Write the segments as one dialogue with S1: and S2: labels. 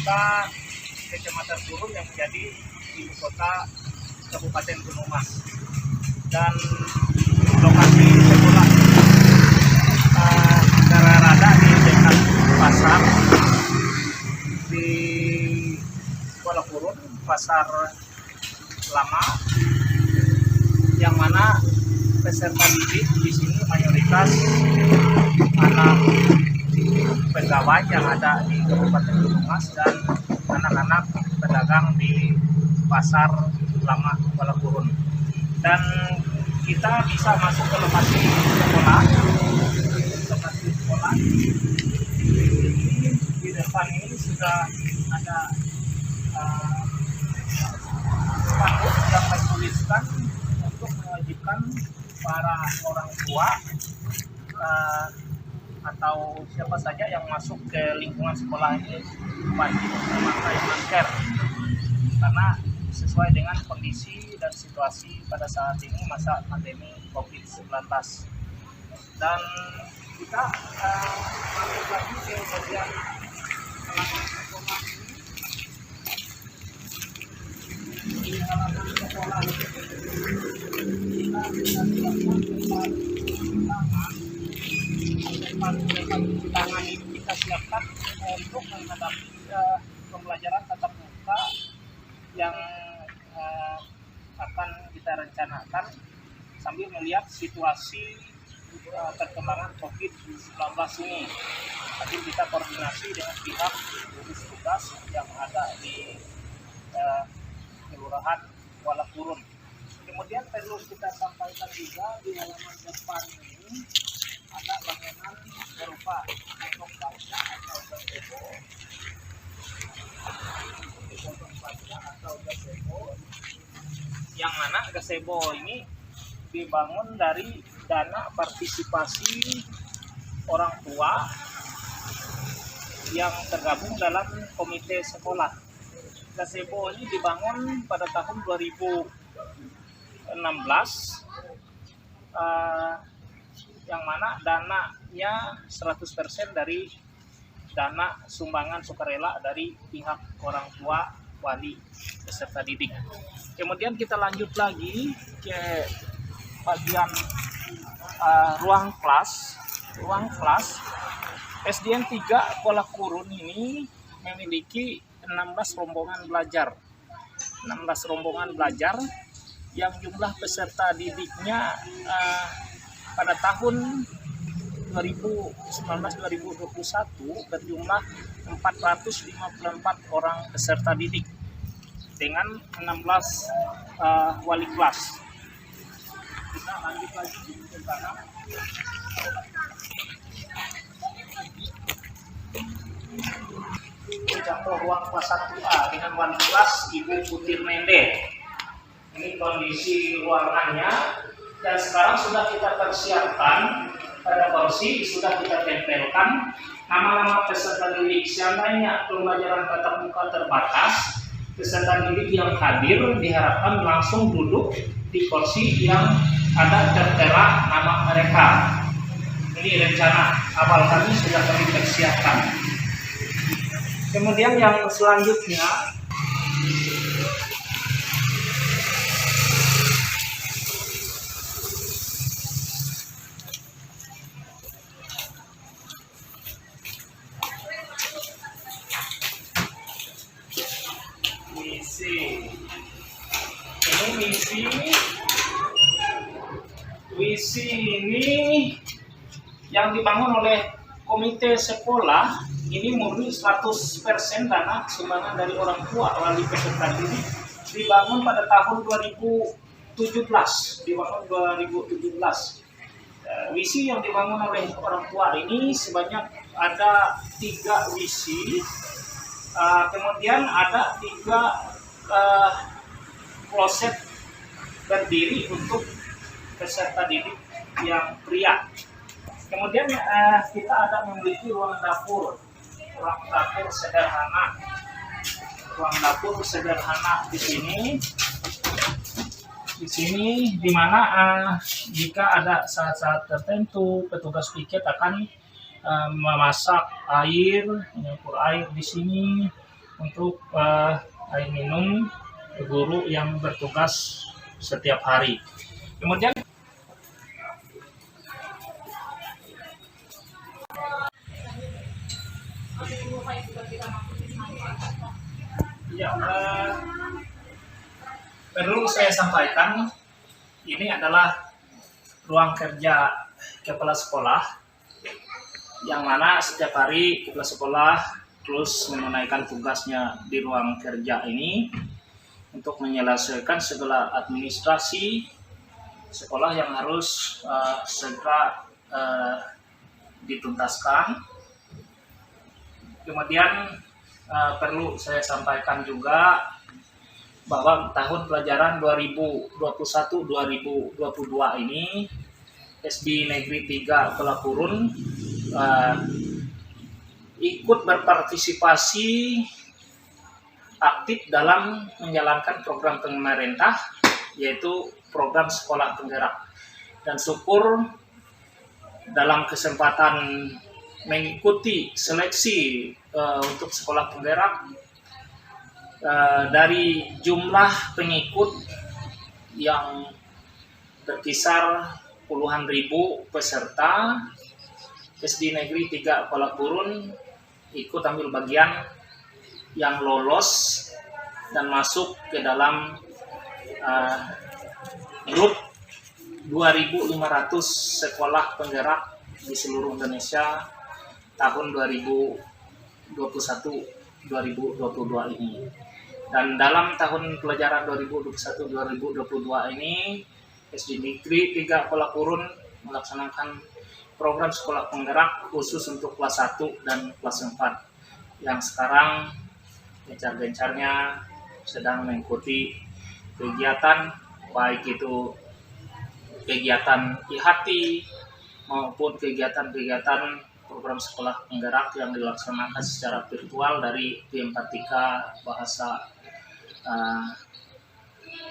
S1: kota Kecamatan Turun yang menjadi ibu kota Kabupaten Gunung Mas. Dan lokasi sekolah rada di dekat pasar di Kuala Kurun, pasar lama, yang mana peserta didik di sini mayoritas anak pegawai yang ada di Kabupaten Gunung Mas dan anak-anak pedagang di pasar lama Kuala Kurun. Dan kita bisa masuk ke lokasi sekolah. Di depan ini sudah ada spanduk yang tertuliskan untuk mewajibkan para orang tua atau siapa saja yang masuk ke lingkungan sekolah ini wajib memakai masker, karena sesuai dengan kondisi dan situasi pada saat ini masa pandemi COVID-19. Dan kita lanjut lagi ke bagian halaman sekolah ini. Di halaman sekolah ini kita bisa lihat tempat cuci tangan ini kita siapkan untuk menghadapi pembelajaran tatap muka yang akan kita rencanakan sambil melihat situasi perkembangan COVID-19 ini. Tadi kita koordinasi dengan pihak gugus tugas yang ada di Kelurahan Kuala Kurun. Kemudian perlu kita sampaikan juga di halaman depan ini ada bangunan berupa potong baca atau gazebo, yang mana gazebo ini dibangun dari dana partisipasi orang tua yang tergabung dalam komite sekolah. Gazebo ini dibangun pada tahun 2016, yang mana dananya 100% dari dana sumbangan sukarela dari pihak orang tua wali peserta didik. Kemudian kita lanjut lagi ke bagian ruang kelas. SDN 3 Kuala Kurun ini memiliki 16 rombongan belajar. 16 rombongan belajar yang jumlah peserta didiknya pada tahun 2019-2021 berjumlah 454 orang peserta didik dengan 16 wali kelas. Kita lanjut lagi ke sana. Contoh ruang kelas 1A dengan wali kelas Ibu Putir Mende. Ini kondisi ruangannya, dan sekarang sudah kita persiapkan pada kursi, sudah kita tempelkan nama-nama peserta didik. Seandainya pembelajaran tatap muka terbatas, peserta didik yang hadir diharapkan langsung duduk di kursi yang ada tertera nama mereka. Ini rencana awal kami sudah kami persiapkan. Kemudian yang selanjutnya WC ini yang dibangun oleh komite sekolah ini murni 100% dana sumbangan dari orang tua wali peserta didik, dibangun pada tahun 2017. WC yang dibangun oleh orang tua ini sebanyak ada 3 WC. Kemudian ada 3 kloset berdiri untuk peserta didik yang pria. Kemudian kita ada memiliki ruang dapur sederhana di sini di mana jika ada saat-saat tertentu petugas piket akan memasak air, menyampur air di sini, untuk air minum guru yang bertugas setiap hari. Kemudian ya, perlu saya sampaikan, ini adalah ruang kerja kepala sekolah, yang mana setiap hari kepala sekolah terus menunaikan tugasnya di ruang kerja ini untuk menyelesaikan segala administrasi sekolah yang harus segera dituntaskan. Kemudian perlu saya sampaikan juga bahwa tahun pelajaran 2021-2022 ini SD Negeri 3 Pelapurun ikut berpartisipasi aktif dalam menjalankan program pemerintah, yaitu program sekolah penggerak. Dan syukur dalam kesempatan mengikuti seleksi untuk sekolah penggerak, dari jumlah pengikut yang berkisar puluhan ribu peserta, SD Negeri 3 Pelapurun ikut ambil bagian yang lolos dan masuk ke dalam grup 2.500 sekolah penggerak di seluruh Indonesia tahun 2021-2022 ini. Dan dalam tahun pelajaran 2021-2022 ini SD Negeri 3 Pelapurun melaksanakan program sekolah penggerak khusus untuk kelas 1 dan kelas 4 yang sekarang gencar-gencarnya sedang mengikuti kegiatan, baik itu kegiatan IHT maupun kegiatan-kegiatan program sekolah penggerak yang dilaksanakan secara virtual dari P4TK Bahasa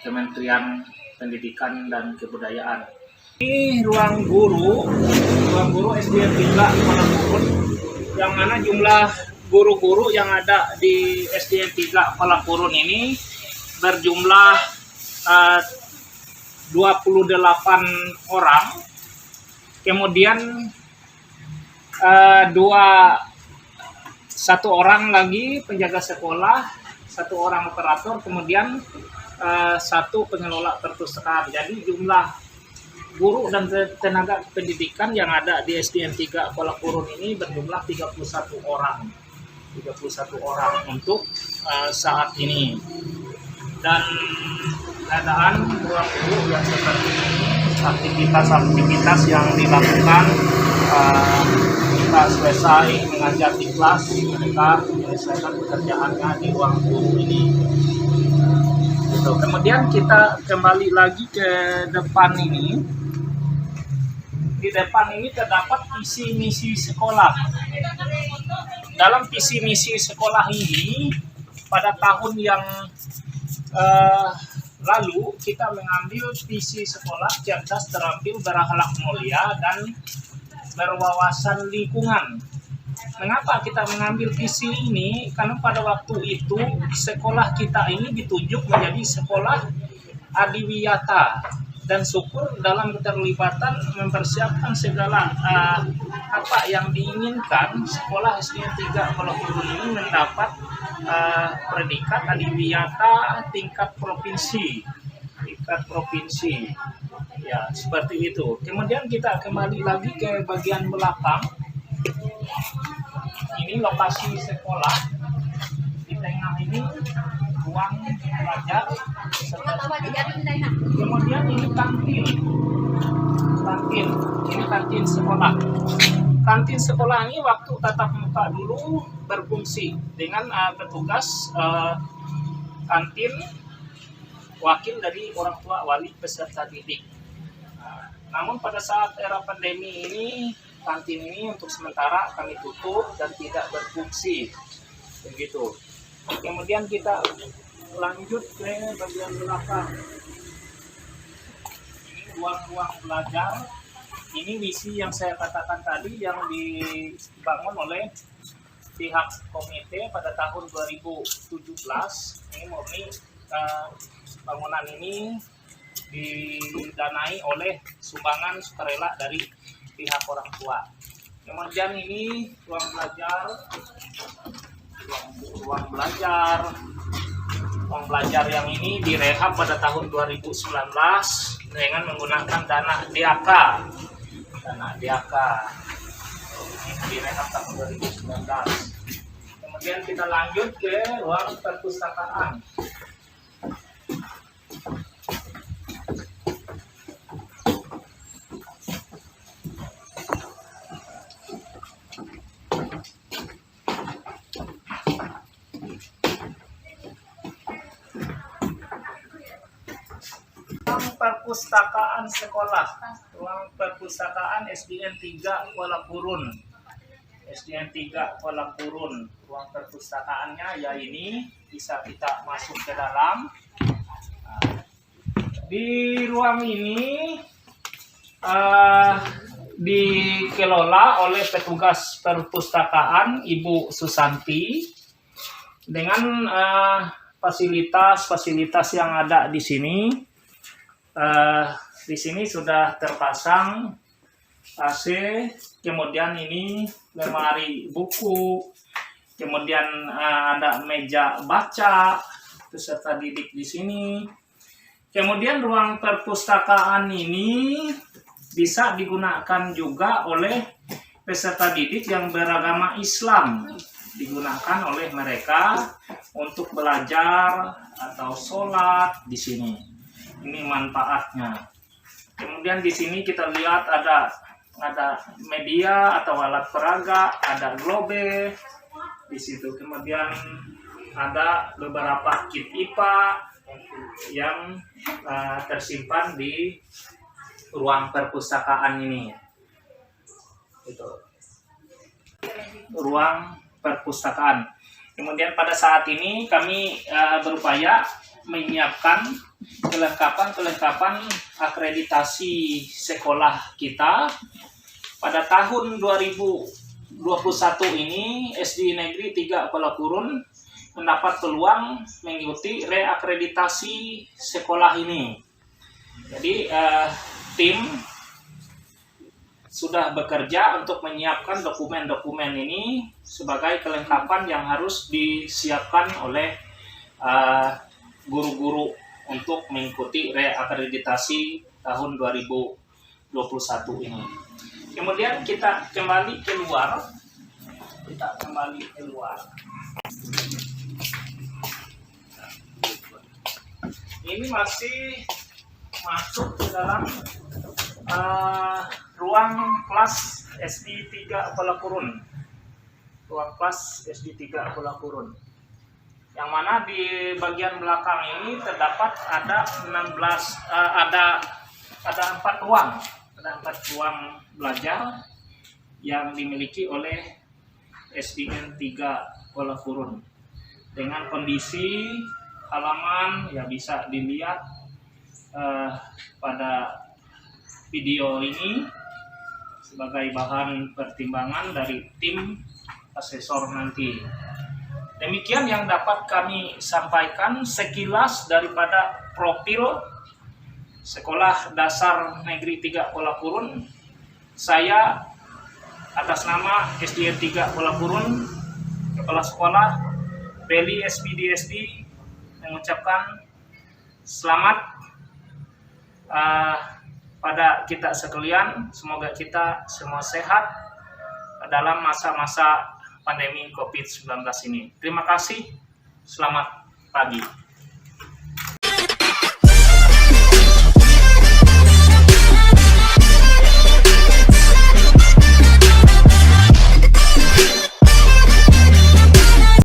S1: Kementerian Pendidikan dan Kebudayaan. Ini ruang guru SDN 3 Pelapurun, yang mana jumlah guru-guru yang ada di SDN 3 Pelapurun ini berjumlah 28 orang. Kemudian satu orang lagi penjaga sekolah, satu orang operator, kemudian satu pengelola perpustakaan. Jadi jumlah guru dan tenaga pendidikan yang ada di SDN 3 Pelapurun ini berjumlah 31 orang untuk saat ini. Dan keadaan ruang guru yang seperti ini, aktivitas yang dilakukan, kita selesai mengajar di kelas, mereka menyelesaikan pekerjaannya di ruang guru ini. Gitu. Kemudian kita kembali lagi ke depan ini. Di depan ini terdapat visi misi sekolah. Dalam visi misi sekolah ini, pada tahun yang lalu kita mengambil visi sekolah cerdas, terampil, berakhlak mulia, dan berwawasan lingkungan. Mengapa kita mengambil visi ini? Karena pada waktu itu sekolah kita ini ditunjuk menjadi sekolah adiwiyata, dan syukur dalam keterlibatan mempersiapkan segala apa yang diinginkan, sekolah SDN 3 Pelapurun ini mendapat predikat adiwiyata tingkat provinsi. Ya, seperti itu. Kemudian kita kembali lagi ke bagian belakang. Ini lokasi sekolah. Di tengah ini ruang belajar. Kemudian ini kantin. Ini kantin sekolah. Kantin sekolah ini waktu tatap muka dulu berfungsi dengan petugas kantin, wakil dari orang tua wali peserta didik. Namun pada saat era pandemi ini, kantin ini untuk sementara kami tutup dan tidak berfungsi. Begitu. Kemudian kita lanjut ke bagian belakang. Ini ruang-ruang belajar. Ini misi yang saya katakan tadi yang dibangun oleh pihak komite pada tahun 2017. Ini murni bangunan ini didanai oleh sumbangan sukarela dari pihak orang tua. Kemudian ini ruang belajar yang ini direhab pada tahun 2019 dengan menggunakan dana DAK. Direhab tahun 2019. Kemudian kita lanjut ke ruang perpustakaan. Perpustakaan sekolah, ruang perpustakaan SDN 3 Kuala Purun. SDN 3 Kuala Purun, ruang perpustakaannya ya ini, bisa kita masuk ke dalam. Di ruang ini dikelola oleh petugas perpustakaan Ibu Susanti dengan fasilitas yang ada di sini. Di sini sudah terpasang AC, kemudian ini lemari buku, kemudian ada meja baca peserta didik di sini. Kemudian ruang perpustakaan ini bisa digunakan juga oleh peserta didik yang beragama Islam, digunakan oleh mereka untuk belajar atau sholat di sini. Ini manfaatnya. Kemudian di sini kita lihat ada media atau alat peraga, ada globe di situ. Kemudian ada beberapa kit IPA yang tersimpan di ruang perpustakaan ini. Itu ruang perpustakaan. Kemudian pada saat ini kami berupaya menyiapkan kelengkapan akreditasi sekolah kita. Pada tahun 2021 ini SD Negeri 3 Kuala Purun mendapat peluang mengikuti reakreditasi sekolah ini. Jadi tim sudah bekerja untuk menyiapkan dokumen-dokumen ini sebagai kelengkapan yang harus disiapkan oleh guru-guru untuk mengikuti reakreditasi tahun 2021 ini. Kemudian kita kembali keluar. Ini masih masuk ke dalam ruang kelas SD 3 Kuala Purun. Ruang kelas SD 3 Kuala Purun. Yang mana di bagian belakang ini terdapat ada 4 ruang. Ada 4 ruang belajar yang dimiliki oleh SDN 3 Kuala Purun. Dengan kondisi halaman ya bisa dilihat pada video ini sebagai bahan pertimbangan dari tim asesor nanti. Demikian yang dapat kami sampaikan sekilas daripada profil Sekolah Dasar Negeri 3 Kuala Purun. Saya atas nama SDN 3 Kuala Purun, Kepala Sekolah Beli SPDSD, mengucapkan selamat pada kita sekalian. Semoga kita semua sehat dalam masa-masa pandemi COVID-19 ini. Terima kasih. Selamat pagi.